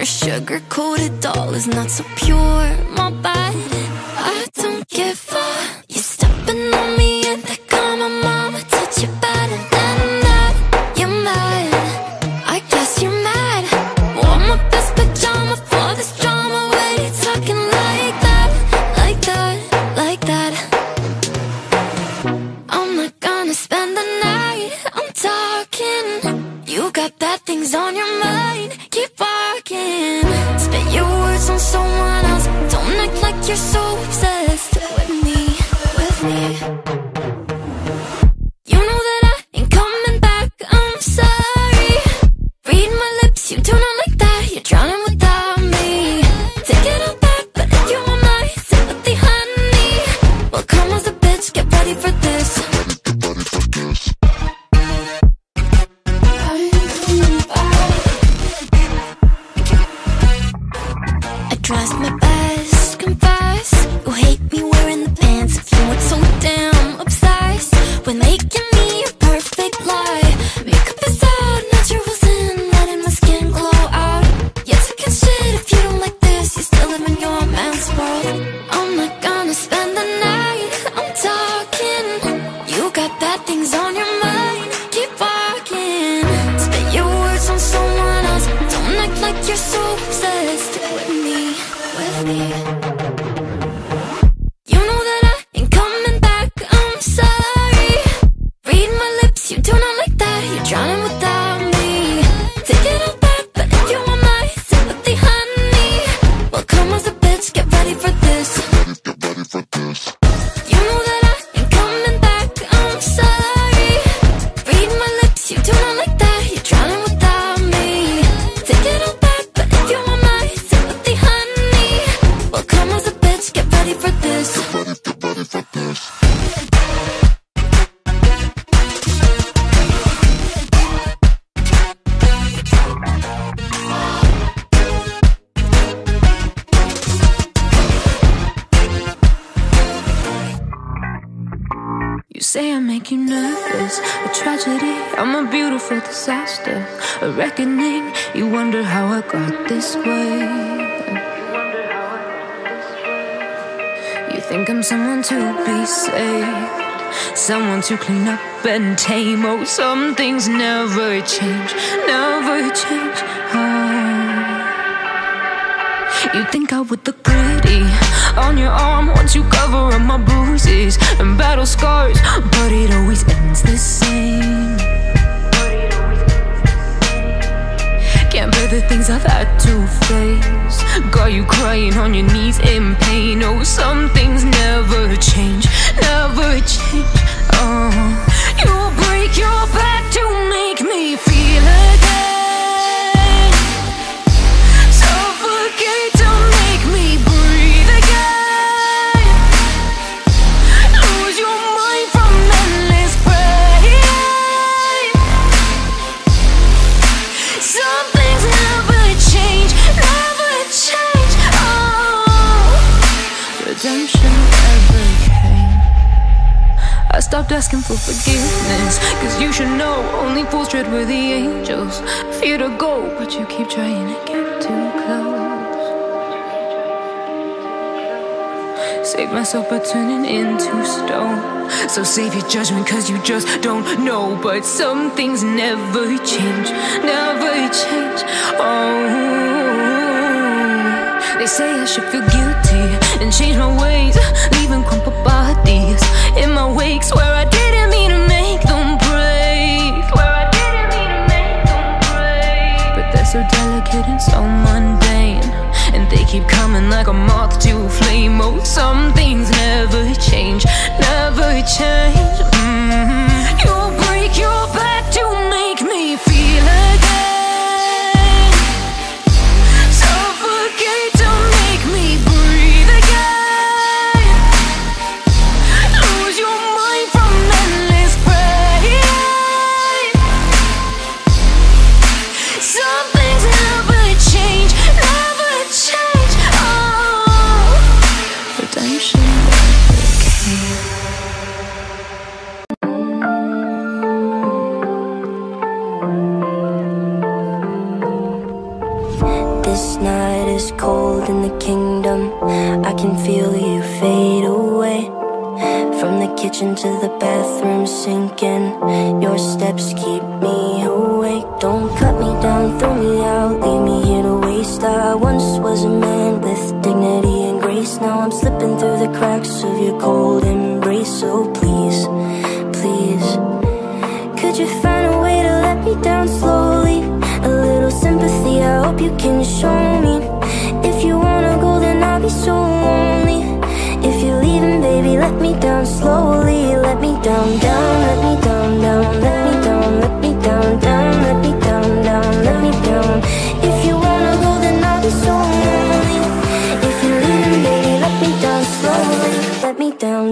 sugar-coated doll is not so pure. My body, I don't give a. You stepping on me and they call my mama, touch your body, then that you're mad. I guess you're mad. Wore my best pajama for this drama. Why you talking like that, like that, like that? I'm not gonna spend the night. I'm talking. You got bad things on your mind. Keep walking. Spit your words on someone else. Don't act like you're so obsessed with me, with me. You know that I ain't coming back. I'm sorry. Read my lips, you do not like that. You're drowning without me. Take it all back, but if you want my sympathy, honey, well, come as a bitch, get ready for this. Tries my best, confess. You hate me wearing the pants. If you weren't so damn obsessed with making me a perfect lie. Makeup is out, naturals in, letting my skin glow out. You're taking shit if you don't like this. You still live in your man's world. I'm not gonna spend the night. I'm talking. You got bad things on your mind. Keep walking. Spit your words on someone else. Don't act like you're so obsessed with me, with me. You know that I ain't coming back. I'm sorry. Read my lips, you do not like that. You're drowning without me. Take it all back, but if you want my sympathy, honey, well, come as a bitch, get ready for this. Get ready for this. You know that I ain't coming back. I'm sorry. Read my lips, you do not like that. You're drowning without me. Take it all back, but if you want my sympathy, honey, well, come as a bitch, get ready for this. Get ready for this. You say I make you nervous, a tragedy, I'm a beautiful disaster, a reckoning. You wonder how I got this way. You think I'm someone to be saved, someone to clean up and tame. Oh, some things never change, never change. You think I would look pretty on your arm once you cover up my bruises and battle scars, but it always ends the same. Can't bear the things I've had to face. Got you crying on your knees in pain. Oh, some things never change, never change. You'll break your back to make me feel again. Suffocate to make me breathe again. Lose your mind from endless pain. Some things never change, never change. Redemption never came. I stopped asking for forgiveness, cause you should know only fools tread where the angels fear to go, but you keep trying to get too close. Save myself by turning into stone. So save your judgment cause you just don't know. But some things never change, never change. They say I should feel guilty and change my ways, leaving crumpled bodies in my wake. Swear I didn't mean to make them break. Swear I didn't mean to make them break. But they're so delicate and so mundane, and they keep coming like a moth to a flame. Oh, some things never change, never change. You'll break your back to make me feel again. Suffocate to make me breathe again. Lose your mind from endless pain. Some things never change, never change. Redemption never came. kitchen to the bathroom sinking. Your steps keep me awake. Don't cut me down, throw me out, leave me here to waste. I once was a man with dignity and grace. Now I'm slipping through the cracks of your cold embrace. So please, please, could you find a way to let me down slowly? A little sympathy, I hope you can show me. If you wanna go, then I'll be so lonely. If you're leaving, baby, let me down slowly. Let me down, down, let me down, down, let me down, let me down, down, let me down, down, let me down. If you wanna go, then I'll be so lonely. If you're leaving, baby, let me down slowly. Let me down.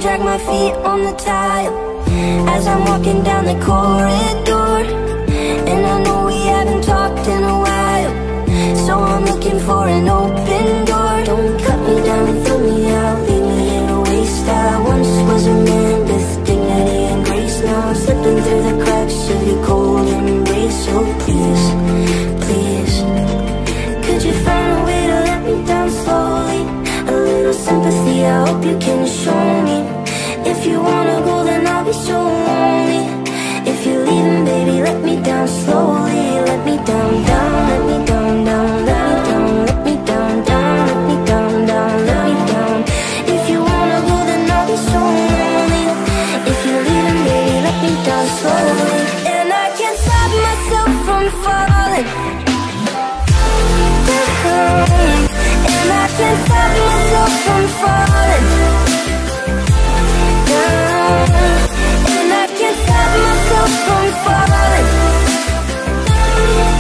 Drag my feet on the tile as I'm walking down the corridor. And I know we haven't talked in a while, so I'm looking for an open door. Don't cut me down, throw me out, leave me in a waste. I once was a man with dignity and grace. Now I'm slipping through the cracks of your cold embrace. So please, please, could you find a way to let me down slowly? A little sympathy, I hope you can show me. If you wanna go, then I'll be so lonely. If you're leaving, baby, let me down slowly. Let me down, down, let me down, down, let me down, let me down, down, let me down, down, let me down. If you wanna go, then I'll be so lonely. If you're leaving, baby, let me down slowly. And I can't stop myself from falling down. And I can't stop myself from falling down. And I can't stop myself from falling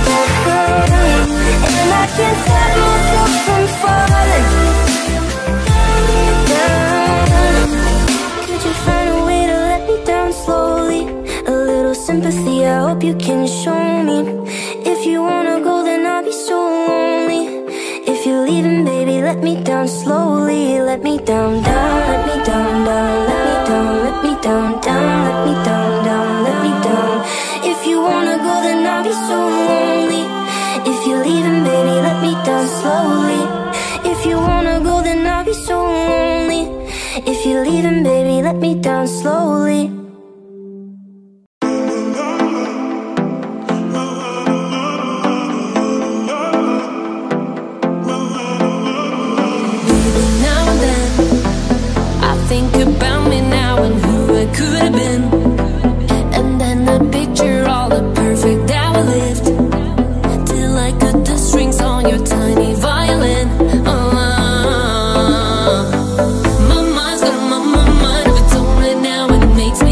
down. And I can't stop myself from falling down. Could you find a way to let me down slowly? A little sympathy, I hope you can show me. If you wanna go, then I'll be so lonely. If you're leaving, baby, let me down slowly. Let me down, down, let me down, down, let me down, let me down, down, let me down, down, let me down. If you wanna go, then I'll be so lonely. If you're leaving, baby, let me down slowly. If you wanna go, then I'll be so lonely. If you're leaving, baby, let me down slowly. Think about me now and who I could have been. And then I picture all the perfect that we lived, till I cut the strings on your tiny violin. My mind's got my mind if it's on right now, and it makes me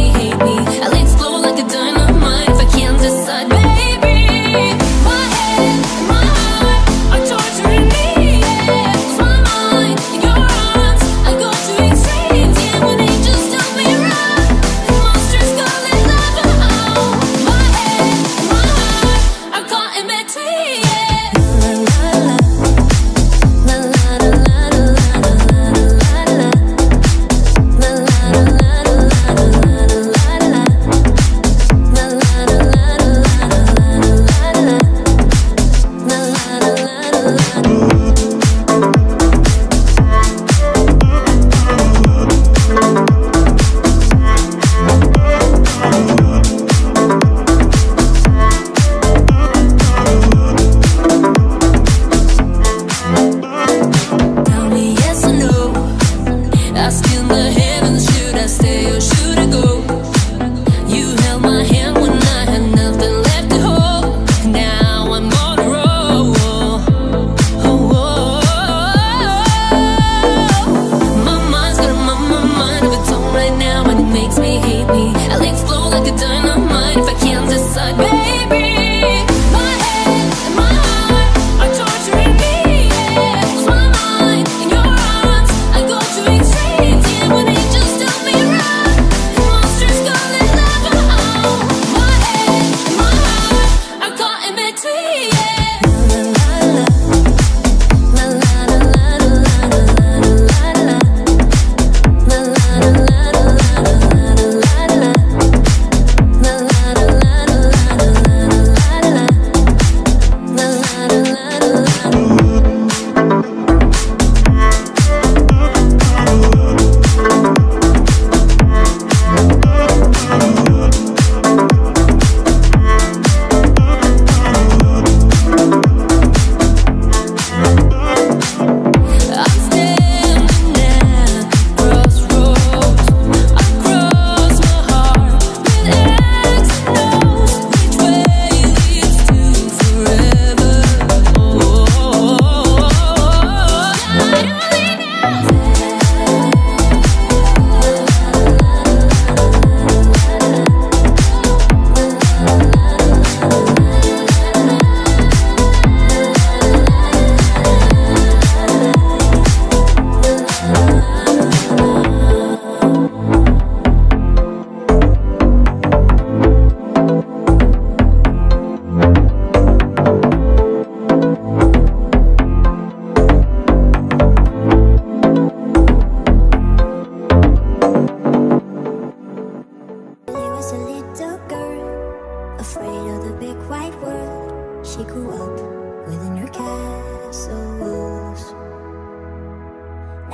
big white world. She grew up within her castle walls.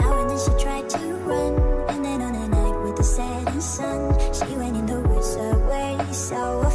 Now and then she tried to run, and then on a night with the setting sun, she went in the woods away. So